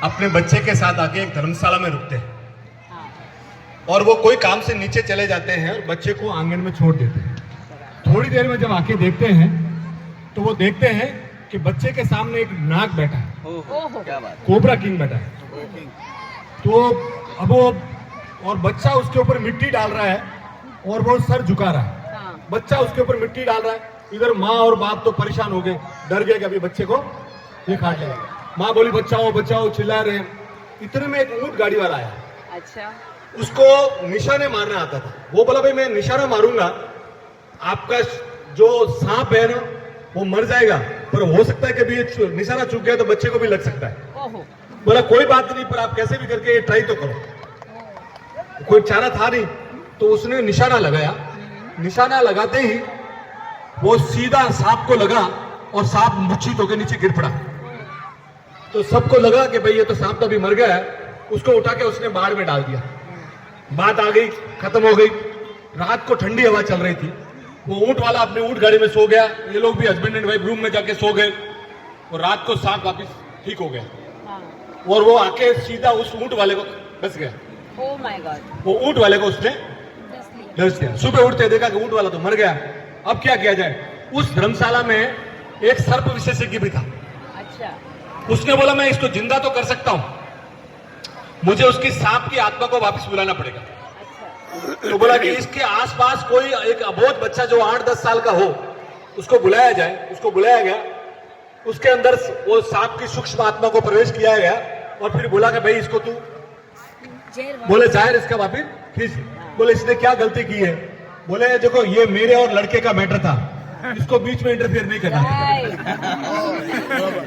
अपने बच्चे के साथ आके एक धर्मशाला में रुकते हैं और वो कोई काम से नीचे चले जाते हैं और बच्चे को आंगन में छोड़ देते हैं। थोड़ी देर में जब आके देखते हैं तो वो देखते हैं कि बच्चे के सामने एक नाग बैठा है, क्या बात। कोबरा किंग बैठा है। तो अब वो और बच्चा उसके ऊपर मिट्टी डाल रहा है और वो सर झुका रहा है। बच्चा उसके ऊपर मिट्टी डाल रहा है। इधर माँ और बाप तो परेशान हो गए, डर गए कि अभी बच्चे को ये काट लेगा। माँ बोली बचाओ बचाओ, चिल्ला रहे हैं। इतने में एक ऊंट गाड़ी वाला आया। अच्छा। उसको निशाने मारना आता था। वो बोला भाई मैं निशाना मारूंगा, आपका जो सांप है ना वो मर जाएगा, पर हो सकता है कि अभी ये निशाना चूक गया तो बच्चे को भी लग सकता है। बोला कोई बात नहीं, पर आप कैसे भी करके ये ट्राई तो करो। कोई चारा था नहीं तो उसने निशाना लगाया। निशाना लगाते ही वो सीधा सांप को लगा और सांप मूर्छित होकर नीचे गिर पड़ा। तो सबको लगा कि भाई ये तो सांप तो अभी मर गया है। उसको उठा के उसने बाढ़ में डाल दिया। बात आ गई, खत्म हो गई। रात को ठंडी हवा चल रही थी। वो ऊंट वाला अपने ऊंट गाड़ी में सो गया, ये लोग भी हस्बैंड एंड वाइफ रूम में जाके सो गए और रात को सांप वापिस ठीक हो गया और वो आके सीधा उस ऊंट वाले को डस गया। Oh my God. वो ऊंट वाले को उसने डस दिया। सुबह उठते देखा कि ऊंट वाला तो मर गया। अब क्या किया जाए? उस धर्मशाला में एक सर्प विशेषज्ञ भी था। अच्छा। उसने बोला मैं इसको जिंदा तो कर सकता हूं, मुझे उसकी सांप की आत्मा को वापस बुलाना पड़ेगा। तो बोला कि इसके आसपास कोई एक अबोध बच्चा जो 8-10 साल का हो उसको बुलाया जाए। उसको बुलाया गया, उसके अंदर वो सांप की सूक्ष्म आत्मा को प्रवेश किया गया और फिर बोला कि भाई इसको तू बोले जाहिर इसका वापिस खींच। बोले इसने क्या गलती की है? बोले देखो ये मेरे और लड़के का मैटर था, इसको बीच में इंटरफेयर नहीं करना।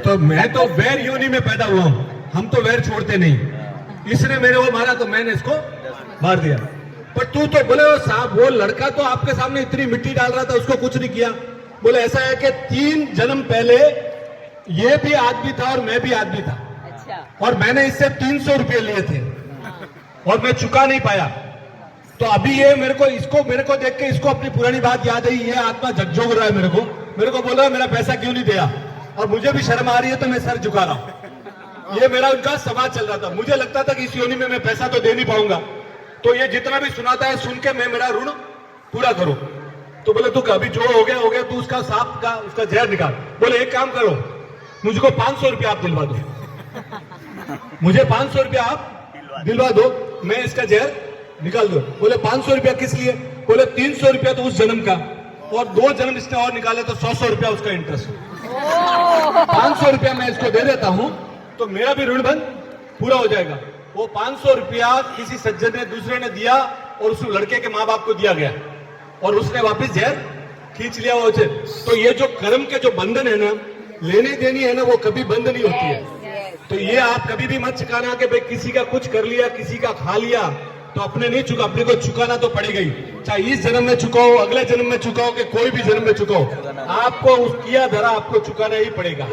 तो मैं तो वैर योनि में पैदा हुआ हूं, हम तो वैर छोड़ते नहीं। इसने मेरे को मारा तो मैंने इसको मार दिया। पर तू तो बोले वो लड़का तो आपके सामने इतनी मिट्टी डाल रहा था, उसको कुछ नहीं किया। बोले ऐसा है कि 3 जन्म पहले ये भी आदमी था और मैं भी आदमी था। अच्छा। और मैंने इससे 300 रुपये लिए थे और मैं चुका नहीं पाया। तो अभी ये मेरे को देख के इसको अपनी पुरानी बात याद आई। ये आत्मा झकझोर रहा है मेरे को बोल रहा है मेरा पैसा क्यों नहीं दिया, और मुझे भी शर्म आ रही है तो मैं सर झुका रहा हूं। ये मेरा उनका संवाद चल रहा था। मुझे लगता था कि इस योनि में मैं पैसा तो दे नहीं पाऊंगा, तो ये जितना भी सुनाता है सुन के मैं मेरा ऋण पूरा करूं। तो बोले तू अभी जो हो गया तू उसका सांप का उसका जहर निकाल। बोले एक काम करो, मुझको 500 रुपया आप दिलवा दो, मुझे 500 रुपया आप दिलवा दो, मैं इसका जहर निकाल दो। बोले 500 रुपया किस लिए? बोले 300 रुपया तो उस जन्म का और 2 जन्म इसने और निकाले तो 100 रुपया उसका इंटरेस्ट। 500 रुपया मैं इसको दे देता हूं तो मेरा भी ऋण बंद पूरा हो जाएगा। वो 500 रुपया किसी सज्जन ने दूसरे ने दिया और उस लड़के के माँ बाप को दिया गया और उसने वापस जहर खींच लिया वो। तो ये जो कर्म के जो बंधन है ना, लेने देनी है ना, वो कभी बंद नहीं होती है। तो ये आप कभी भी मत चुकाना कि भाई किसी का कुछ कर लिया, किसी का खा लिया तो अपने नहीं चुका, अपने को चुकाना तो पड़ेगा ही। चाहे इस जन्म में चुकाओ, अगले जन्म में चुकाओ, कि कोई भी जन्म में चुकाओ, आपको उस किया धरा आपको चुकाना ही पड़ेगा।